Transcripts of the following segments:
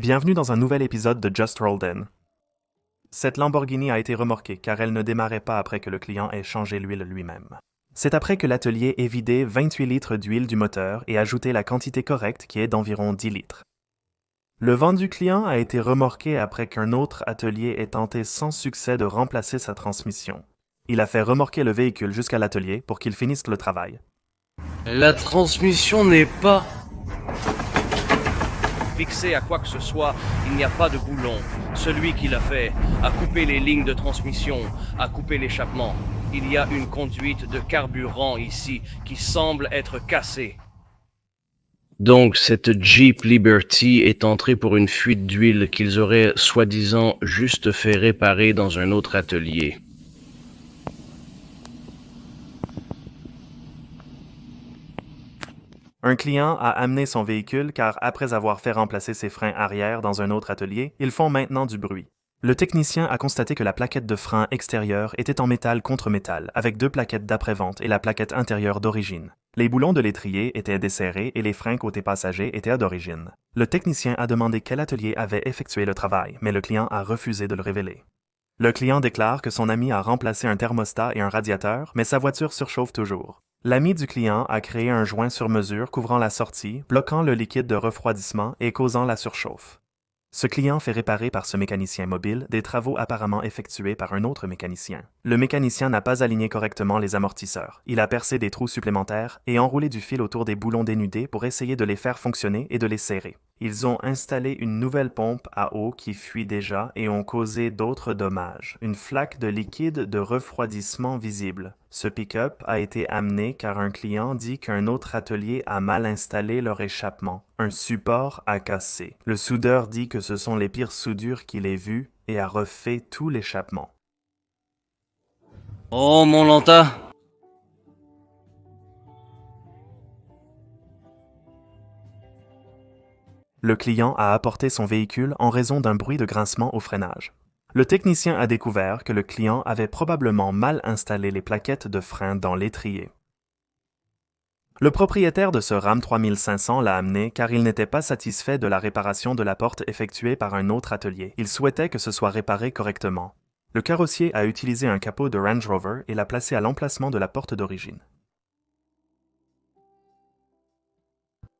Bienvenue dans un nouvel épisode de Just Rolled In. Cette Lamborghini a été remorquée car elle ne démarrait pas après que le client ait changé l'huile lui-même. C'est après que l'atelier ait vidé 28 litres d'huile du moteur et ajouté la quantité correcte qui est d'environ 10 litres. Le vent du client a été remorqué après qu'un autre atelier ait tenté sans succès de remplacer sa transmission. Il a fait remorquer le véhicule jusqu'à l'atelier pour qu'il finisse le travail. La transmission n'est pas fixée à quoi que ce soit, il n'y a pas de boulon. Celui qui l'a fait a coupé les lignes de transmission, a coupé l'échappement. Il y a une conduite de carburant ici qui semble être cassée. Donc cette Jeep Liberty est entrée pour une fuite d'huile qu'ils auraient soi-disant juste fait réparer dans un autre atelier. Un client a amené son véhicule car après avoir fait remplacer ses freins arrière dans un autre atelier, ils font maintenant du bruit. Le technicien a constaté que la plaquette de frein extérieure était en métal contre métal, avec 2 plaquettes d'après-vente et la plaquette intérieure d'origine. Les boulons de l'étrier étaient desserrés et les freins côté passager étaient d'origine. Le technicien a demandé quel atelier avait effectué le travail, mais le client a refusé de le révéler. Le client déclare que son ami a remplacé un thermostat et un radiateur, mais sa voiture surchauffe toujours. L'ami du client a créé un joint sur mesure couvrant la sortie, bloquant le liquide de refroidissement et causant la surchauffe. Ce client fait réparer par ce mécanicien mobile des travaux apparemment effectués par un autre mécanicien. Le mécanicien n'a pas aligné correctement les amortisseurs. Il a percé des trous supplémentaires et enroulé du fil autour des boulons dénudés pour essayer de les faire fonctionner et de les serrer. Ils ont installé une nouvelle pompe à eau qui fuit déjà et ont causé d'autres dommages. Une flaque de liquide de refroidissement visible. Ce pick-up a été amené car un client dit qu'un autre atelier a mal installé leur échappement. Un support a cassé. Le soudeur dit que ce sont les pires soudures qu'il ait vues et a refait tout l'échappement. Oh mon lanta! Le client a apporté son véhicule en raison d'un bruit de grincement au freinage. Le technicien a découvert que le client avait probablement mal installé les plaquettes de frein dans l'étrier. Le propriétaire de ce Ram 3500 l'a amené car il n'était pas satisfait de la réparation de la porte effectuée par un autre atelier. Il souhaitait que ce soit réparé correctement. Le carrossier a utilisé un capot de Range Rover et l'a placé à l'emplacement de la porte d'origine.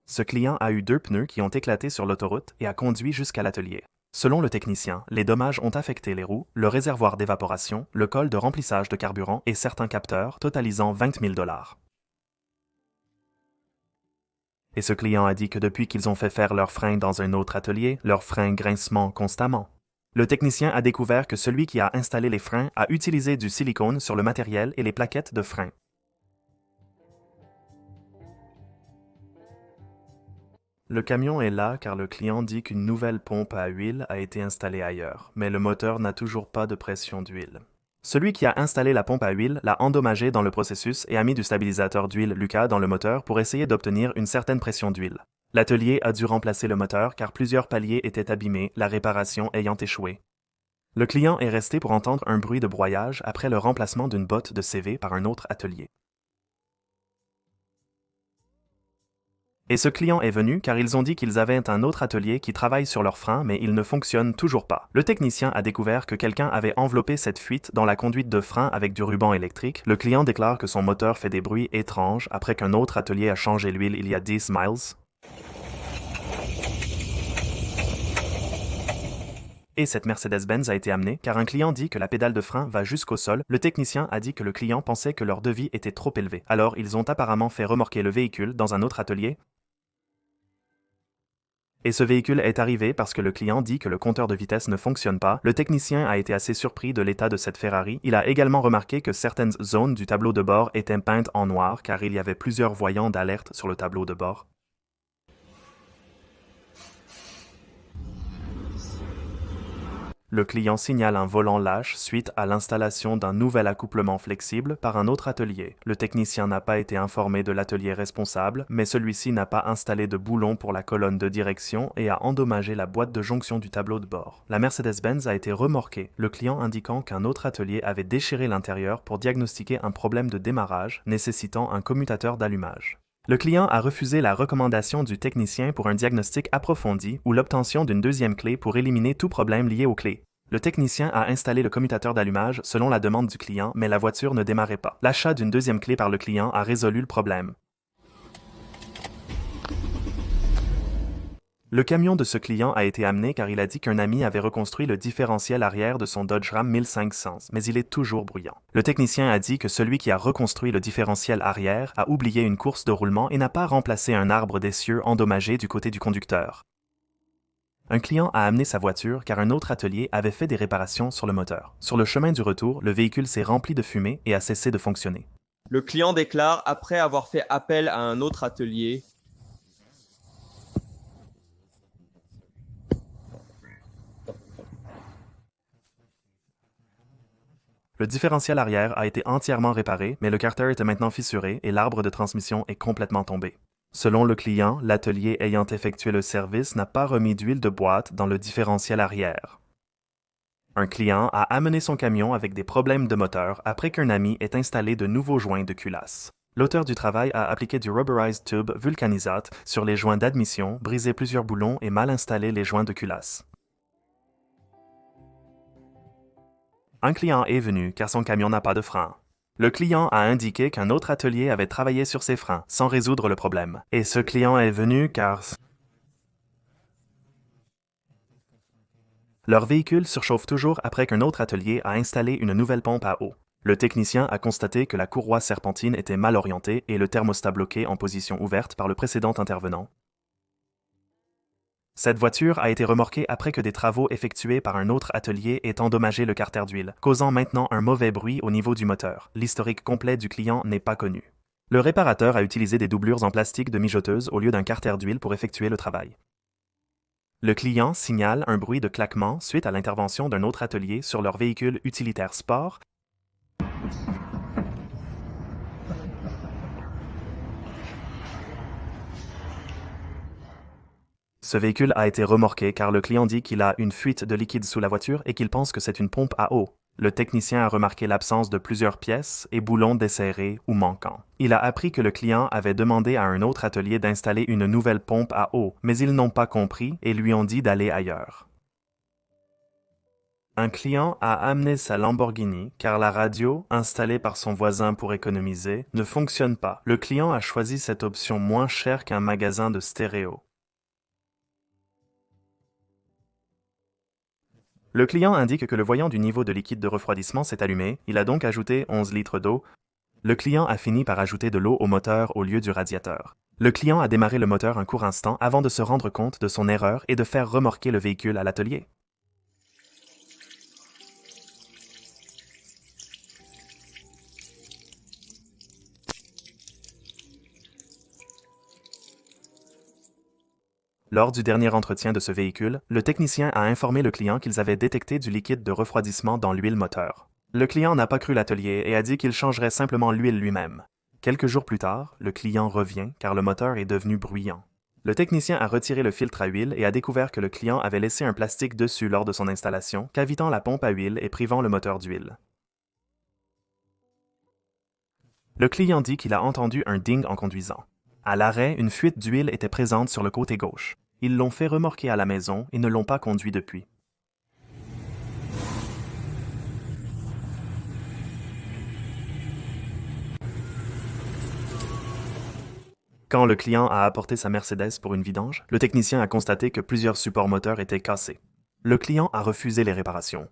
Ce client a eu 2 pneus qui ont éclaté sur l'autoroute et a conduit jusqu'à l'atelier. Selon le technicien, les dommages ont affecté les roues, le réservoir d'évaporation, le col de remplissage de carburant et certains capteurs, totalisant 20 000 $. Et ce client a dit que depuis qu'ils ont fait faire leurs freins dans un autre atelier, leurs freins grincement constamment. Le technicien a découvert que celui qui a installé les freins a utilisé du silicone sur le matériel et les plaquettes de frein. Le camion est là car le client dit qu'une nouvelle pompe à huile a été installée ailleurs, mais le moteur n'a toujours pas de pression d'huile. Celui qui a installé la pompe à huile l'a endommagé dans le processus et a mis du stabilisateur d'huile Lucas dans le moteur pour essayer d'obtenir une certaine pression d'huile. L'atelier a dû remplacer le moteur car plusieurs paliers étaient abîmés, la réparation ayant échoué. Le client est resté pour entendre un bruit de broyage après le remplacement d'une botte de CV par un autre atelier. Et ce client est venu car ils ont dit qu'ils avaient un autre atelier qui travaille sur leurs freins mais il ne fonctionne toujours pas. Le technicien a découvert que quelqu'un avait enveloppé cette fuite dans la conduite de frein avec du ruban électrique. Le client déclare que son moteur fait des bruits étranges après qu'un autre atelier a changé l'huile il y a 10 miles. Et cette Mercedes-Benz a été amenée car un client dit que la pédale de frein va jusqu'au sol. Le technicien a dit que le client pensait que leur devis était trop élevé. Alors ils ont apparemment fait remorquer le véhicule dans un autre atelier. Et ce véhicule est arrivé parce que le client dit que le compteur de vitesse ne fonctionne pas. Le technicien a été assez surpris de l'état de cette Ferrari. Il a également remarqué que certaines zones du tableau de bord étaient peintes en noir car il y avait plusieurs voyants d'alerte sur le tableau de bord. Le client signale un volant lâche suite à l'installation d'un nouvel accouplement flexible par un autre atelier. Le technicien n'a pas été informé de l'atelier responsable, mais celui-ci n'a pas installé de boulon pour la colonne de direction et a endommagé la boîte de jonction du tableau de bord. La Mercedes-Benz a été remorquée, le client indiquant qu'un autre atelier avait déchiré l'intérieur pour diagnostiquer un problème de démarrage nécessitant un commutateur d'allumage. Le client a refusé la recommandation du technicien pour un diagnostic approfondi ou l'obtention d'une deuxième clé pour éliminer tout problème lié aux clés. Le technicien a installé le commutateur d'allumage selon la demande du client, mais la voiture ne démarrait pas. L'achat d'une deuxième clé par le client a résolu le problème. Le camion de ce client a été amené car il a dit qu'un ami avait reconstruit le différentiel arrière de son Dodge Ram 1500, mais il est toujours bruyant. Le technicien a dit que celui qui a reconstruit le différentiel arrière a oublié une course de roulement et n'a pas remplacé un arbre d'essieu endommagé du côté du conducteur. Un client a amené sa voiture car un autre atelier avait fait des réparations sur le moteur. Sur le chemin du retour, le véhicule s'est rempli de fumée et a cessé de fonctionner. Le client déclare, après avoir fait appel à un autre atelier, Le différentiel arrière a été entièrement réparé, mais le carter était maintenant fissuré et l'arbre de transmission est complètement tombé. Selon le client, l'atelier ayant effectué le service n'a pas remis d'huile de boîte dans le différentiel arrière. Un client a amené son camion avec des problèmes de moteur après qu'un ami ait installé de nouveaux joints de culasse. L'auteur du travail a appliqué du rubberized tube vulcanisate sur les joints d'admission, brisé plusieurs boulons et mal installé les joints de culasse. Un client est venu car son camion n'a pas de frein. Le client a indiqué qu'un autre atelier avait travaillé sur ses freins sans résoudre le problème. Et ce client est venu car leur véhicule surchauffe toujours après qu'un autre atelier a installé une nouvelle pompe à eau. Le technicien a constaté que la courroie serpentine était mal orientée et le thermostat bloqué en position ouverte par le précédent intervenant. Cette voiture a été remorquée après que des travaux effectués par un autre atelier aient endommagé le carter d'huile, causant maintenant un mauvais bruit au niveau du moteur. L'historique complet du client n'est pas connu. Le réparateur a utilisé des doublures en plastique de mijoteuse au lieu d'un carter d'huile pour effectuer le travail. Le client signale un bruit de claquement suite à l'intervention d'un autre atelier sur leur véhicule utilitaire sport. Ce véhicule a été remorqué car le client dit qu'il a une fuite de liquide sous la voiture et qu'il pense que c'est une pompe à eau. Le technicien a remarqué l'absence de plusieurs pièces et boulons desserrés ou manquants. Il a appris que le client avait demandé à un autre atelier d'installer une nouvelle pompe à eau, mais ils n'ont pas compris et lui ont dit d'aller ailleurs. Un client a amené sa Lamborghini car la radio, installée par son voisin pour économiser, ne fonctionne pas. Le client a choisi cette option moins chère qu'un magasin de stéréo. Le client indique que le voyant du niveau de liquide de refroidissement s'est allumé, il a donc ajouté 11 litres d'eau. Le client a fini par ajouter de l'eau au moteur au lieu du radiateur. Le client a démarré le moteur un court instant avant de se rendre compte de son erreur et de faire remorquer le véhicule à l'atelier. Lors du dernier entretien de ce véhicule, le technicien a informé le client qu'ils avaient détecté du liquide de refroidissement dans l'huile moteur. Le client n'a pas cru l'atelier et a dit qu'il changerait simplement l'huile lui-même. Quelques jours plus tard, le client revient car le moteur est devenu bruyant. Le technicien a retiré le filtre à huile et a découvert que le client avait laissé un plastique dessus lors de son installation, cavitant la pompe à huile et privant le moteur d'huile. Le client dit qu'il a entendu un ding en conduisant. À l'arrêt, une fuite d'huile était présente sur le côté gauche. Ils l'ont fait remorquer à la maison et ne l'ont pas conduit depuis. Quand le client a apporté sa Mercedes pour une vidange, le technicien a constaté que plusieurs supports moteurs étaient cassés. Le client a refusé les réparations.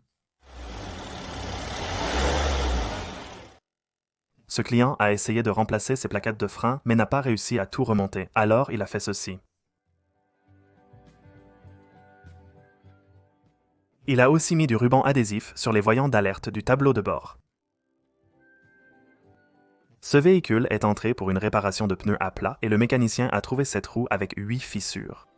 Ce client a essayé de remplacer ses plaquettes de frein, mais n'a pas réussi à tout remonter. Alors, il a fait ceci. Il a aussi mis du ruban adhésif sur les voyants d'alerte du tableau de bord. Ce véhicule est entré pour une réparation de pneus à plat et le mécanicien a trouvé cette roue avec 8 fissures.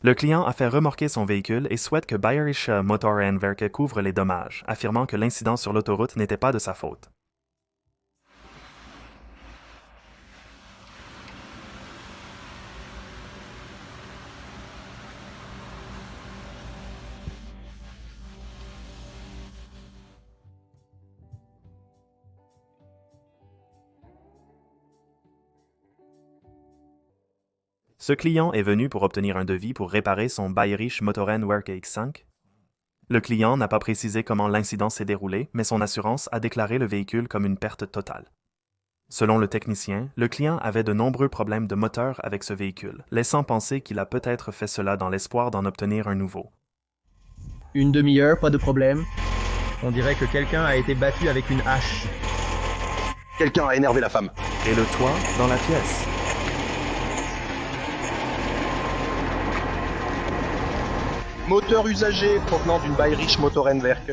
Le client a fait remorquer son véhicule et souhaite que Bayerische Motorenwerke couvre les dommages, affirmant que l'incident sur l'autoroute n'était pas de sa faute. Ce client est venu pour obtenir un devis pour réparer son Bayrich Motorenwerk X5. Le client n'a pas précisé comment l'incident s'est déroulé, mais son assurance a déclaré le véhicule comme une perte totale. Selon le technicien, le client avait de nombreux problèmes de moteur avec ce véhicule, laissant penser qu'il a peut-être fait cela dans l'espoir d'en obtenir un nouveau. Une demi-heure, pas de problème. On dirait que quelqu'un a été battu avec une hache. Quelqu'un a énervé la femme. Et le toit dans la pièce. Moteur usagé provenant d'une Bayrich Motorenwerk.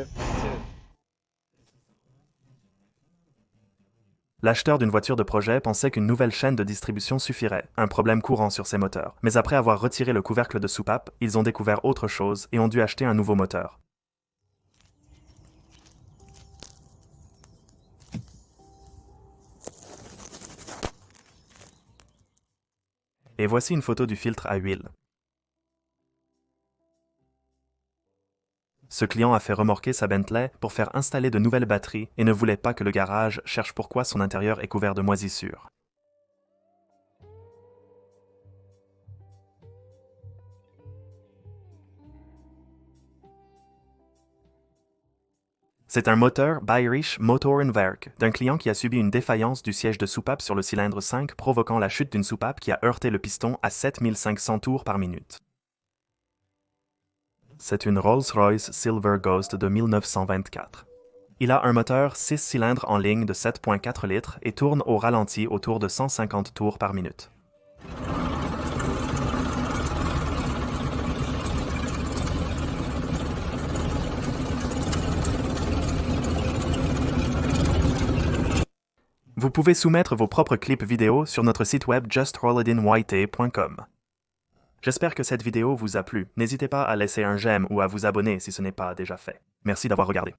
L'acheteur d'une voiture de projet pensait qu'une nouvelle chaîne de distribution suffirait, un problème courant sur ces moteurs. Mais après avoir retiré le couvercle de soupape, ils ont découvert autre chose et ont dû acheter un nouveau moteur. Et voici une photo du filtre à huile. Ce client a fait remorquer sa Bentley pour faire installer de nouvelles batteries et ne voulait pas que le garage cherche pourquoi son intérieur est couvert de moisissures. C'est un moteur Bayrich Motorenwerk d'un client qui a subi une défaillance du siège de soupape sur le cylindre 5 provoquant la chute d'une soupape qui a heurté le piston à 7500 tours par minute. C'est une Rolls-Royce Silver Ghost de 1924. Il a un moteur 6 cylindres en ligne de 7,4 litres et tourne au ralenti autour de 150 tours par minute. Vous pouvez soumettre vos propres clips vidéo sur notre site web justrolledinYT.com. J'espère que cette vidéo vous a plu. N'hésitez pas à laisser un j'aime ou à vous abonner si ce n'est pas déjà fait. Merci d'avoir regardé.